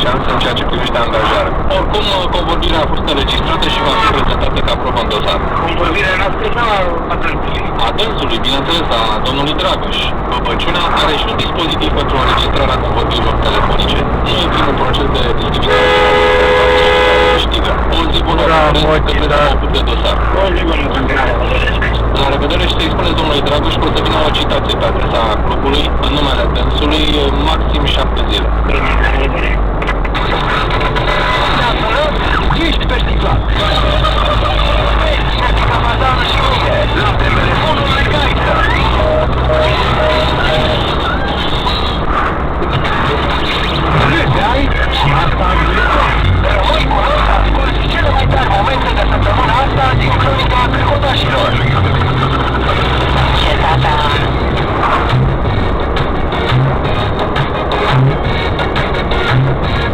șanse în ceea ce privește angajarea. Oricum, convorbirea a fost înregistrată și va fi prezentată ca probă în dosar. Convorbirea noastră sau a dânsului? A dânsului, bineînțeles, a domnului Dragoș. Băbăciunea are și un dispozitiv pentru înregistrarea convorbirilor telefonice. Nu e primul proces de discriminare. Câștigă. O zi bună, de dosar. O zi bună, continuare. La revedere și să-i spuneți domnului Dragoș că o să vină o citație pe adresa clubului în numele dânsului maxim 7 zile. Bine, la revedere.